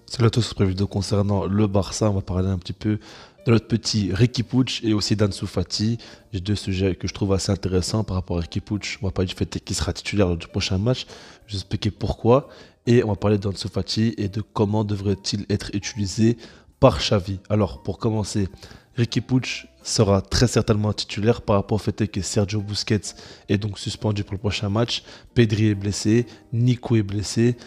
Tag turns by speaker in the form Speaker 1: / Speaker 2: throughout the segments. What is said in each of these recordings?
Speaker 1: Salut à tous, pour la vidéo concernant le Barça, on va parler un petit peu de notre petit Riqui Puig et aussi d'Ansu Fati. J'ai deux sujets que je trouve assez intéressants par rapport à Riqui Puig. On va parler du fait qu'il sera titulaire lors du prochain match, je vais expliquer pourquoi. Et on va parler d'Ansu Fati et de comment devrait-il être utilisé par Xavi. Alors pour commencer, Riqui Puig sera très certainement titulaire par rapport au fait que Sergio Busquets est donc suspendu pour le prochain match, Pedri est blessé, Nico est blessé.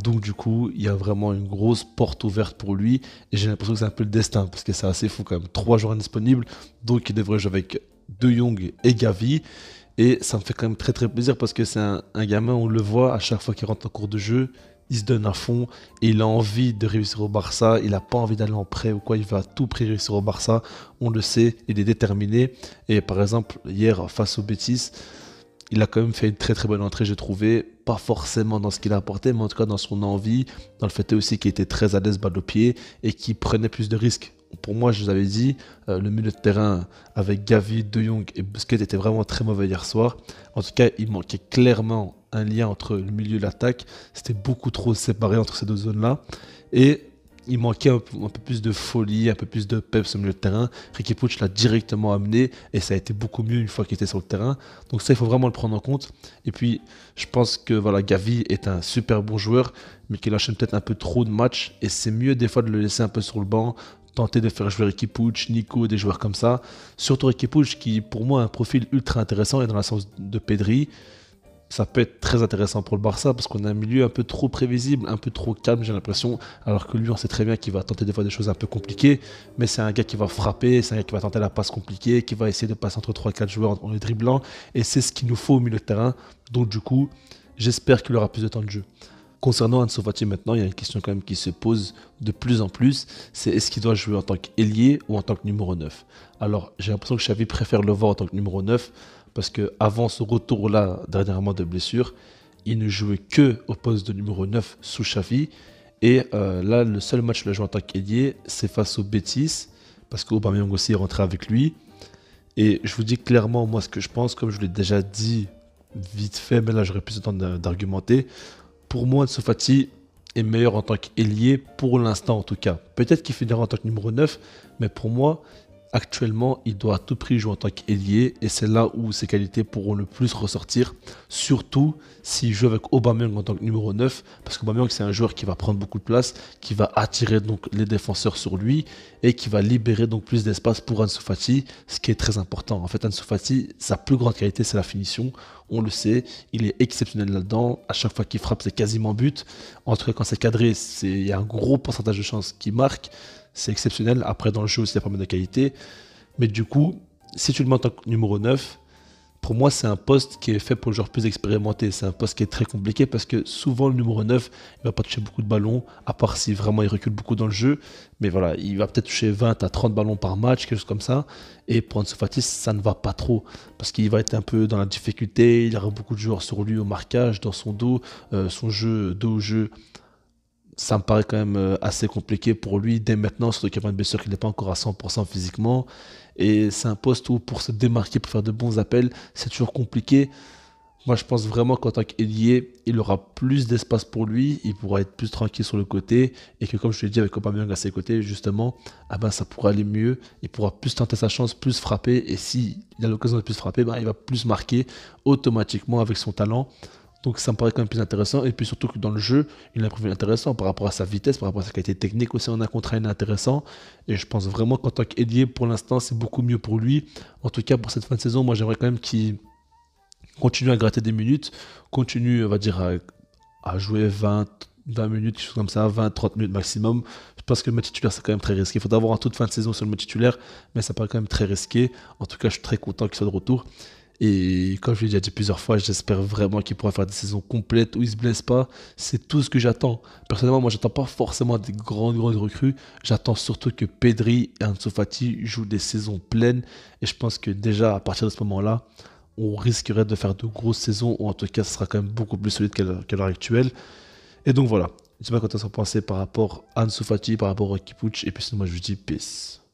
Speaker 1: Donc du coup, il y a vraiment une grosse porte ouverte pour lui. Et j'ai l'impression que c'est un peu le destin, parce que c'est assez fou quand même. Trois joueurs indisponibles, donc il devrait jouer avec De Jong et Gavi. Et ça me fait quand même très très plaisir, parce que c'est un gamin, on le voit, à chaque fois qu'il rentre en cours de jeu, il se donne à fond, et il a envie de réussir au Barça, il n'a pas envie d'aller en prêt ou quoi, il va à tout prix réussir au Barça, on le sait, il est déterminé. Et par exemple, hier, face au Betis, il a quand même fait une très très bonne entrée, j'ai trouvé. Pas forcément dans ce qu'il a apporté, mais en tout cas dans son envie, dans le fait aussi qu'il était très à l'aise balle au pied et qu'il prenait plus de risques. Pour moi, je vous avais dit, le milieu de terrain avec Gavi, De Jong et Busquets était vraiment très mauvais hier soir. En tout cas, il manquait clairement un lien entre le milieu et l'attaque. C'était beaucoup trop séparé entre ces deux zones-là. Et il manquait un peu plus de folie, un peu plus de peps au milieu de terrain. Riqui Puig l'a directement amené et ça a été beaucoup mieux une fois qu'il était sur le terrain. Donc ça, il faut vraiment le prendre en compte. Et puis, je pense que voilà, Gavi est un super bon joueur, mais qu'il enchaîne peut-être un peu trop de matchs. Et c'est mieux des fois de le laisser un peu sur le banc, tenter de faire jouer Riqui Puig, Nico, des joueurs comme ça. Surtout Riqui Puig qui, pour moi, a un profil ultra intéressant et dans la sens de Pedri ça peut être très intéressant pour le Barça parce qu'on a un milieu un peu trop prévisible, un peu trop calme, j'ai l'impression. Alors que lui, on sait très bien qu'il va tenter des fois des choses un peu compliquées, mais c'est un gars qui va frapper, c'est un gars qui va tenter la passe compliquée, qui va essayer de passer entre trois quatre joueurs en les dribblant, et c'est ce qu'il nous faut au milieu de terrain. Donc, du coup, j'espère qu'il aura plus de temps de jeu. Concernant Ansu Fati maintenant, il y a une question quand même qui se pose de plus en plus, c'est est-ce qu'il doit jouer en tant qu'ailier ou en tant que numéro 9. Alors j'ai l'impression que Xavi préfère le voir en tant que numéro 9 parce que avant ce retour-là dernièrement de blessure, il ne jouait que au poste de numéro 9 sous Xavi. Et là, le seul match qu'il a joué en tant qu'ailier, c'est face au Betis, parce qu'Aubameyang aussi est rentré avec lui. Et je vous dis clairement, moi, ce que je pense, comme je l'ai déjà dit vite fait, mais là, j'aurais plus de temps d'argumenter. Pour moi, Ansu Fati est meilleur en tant qu'ailier, pour l'instant en tout cas. Peut-être qu'il finira en tant que numéro 9, mais pour moi, actuellement, il doit à tout prix jouer en tant qu'ailier, et c'est là où ses qualités pourront le plus ressortir, surtout s'il joue avec Aubameyang en tant que numéro 9, parce qu'Aubameyang c'est un joueur qui va prendre beaucoup de place, qui va attirer donc les défenseurs sur lui, et qui va libérer donc plus d'espace pour Ansu Fati, ce qui est très important. En fait, Ansu Fati, sa plus grande qualité, c'est la finition, on le sait, il est exceptionnel là-dedans, à chaque fois qu'il frappe, c'est quasiment but, en tout cas quand c'est cadré, il y a un gros pourcentage de chances qu'il marque, c'est exceptionnel. Après, dans le jeu aussi, il y a pas mal de qualité. Mais du coup, si tu le mets en tant que numéro 9, pour moi, c'est un poste qui est fait pour le joueur plus expérimenté. C'est un poste qui est très compliqué parce que souvent, le numéro 9, il va pas toucher beaucoup de ballons, à part si vraiment il recule beaucoup dans le jeu. Mais voilà, il va peut-être toucher 20 à 30 ballons par match, quelque chose comme ça. Et pour Ansu Fati, ça ne va pas trop parce qu'il va être un peu dans la difficulté. Il aura beaucoup de joueurs sur lui au marquage, dans son dos, son jeu, dos au jeu ça me paraît quand même assez compliqué pour lui dès maintenant, surtout qu'il y a une blessure qu'il n'est pas encore à 100% physiquement. Et c'est un poste où pour se démarquer, pour faire de bons appels, c'est toujours compliqué. Moi, je pense vraiment qu'en tant qu'ailier, il aura plus d'espace pour lui, il pourra être plus tranquille sur le côté, et que comme je te l'ai dit avec Aubameyang à ses côtés, justement, ah ben, ça pourra aller mieux, il pourra plus tenter sa chance, plus frapper, et s'il a l'occasion de plus frapper, ben, il va plus marquer automatiquement avec son talent. Donc ça me paraît quand même plus intéressant. Et puis surtout que dans le jeu, il a un profil intéressant par rapport à sa vitesse, par rapport à sa qualité technique aussi en un contre un intéressant. Et je pense vraiment qu'en tant qu'ailier, pour l'instant, c'est beaucoup mieux pour lui. En tout cas, pour cette fin de saison, moi j'aimerais quand même qu'il continue à gratter des minutes, continue, on va dire, à jouer 20 minutes, quelque chose comme ça, 20-30 minutes maximum. Parce que le match titulaire, c'est quand même très risqué. Il faudra avoir en toute fin de saison sur le match titulaire, mais ça paraît quand même très risqué. En tout cas, je suis très content qu'il soit de retour. Et comme je l'ai déjà dit plusieurs fois, j'espère vraiment qu'il pourra faire des saisons complètes où il ne se blesse pas. C'est tout ce que j'attends. Personnellement, moi, j'attends pas forcément des grandes recrues. J'attends surtout que Pedri et Ansu Fati jouent des saisons pleines. Et je pense que déjà, à partir de ce moment-là, on risquerait de faire de grosses saisons, ou en tout cas, ce sera quand même beaucoup plus solide qu'à l'heure actuelle. Et donc voilà. Je sais pas quoi t'en penser par rapport à Ansu Fati, par rapport à Kipuch. Et puis sinon, moi, je vous dis peace.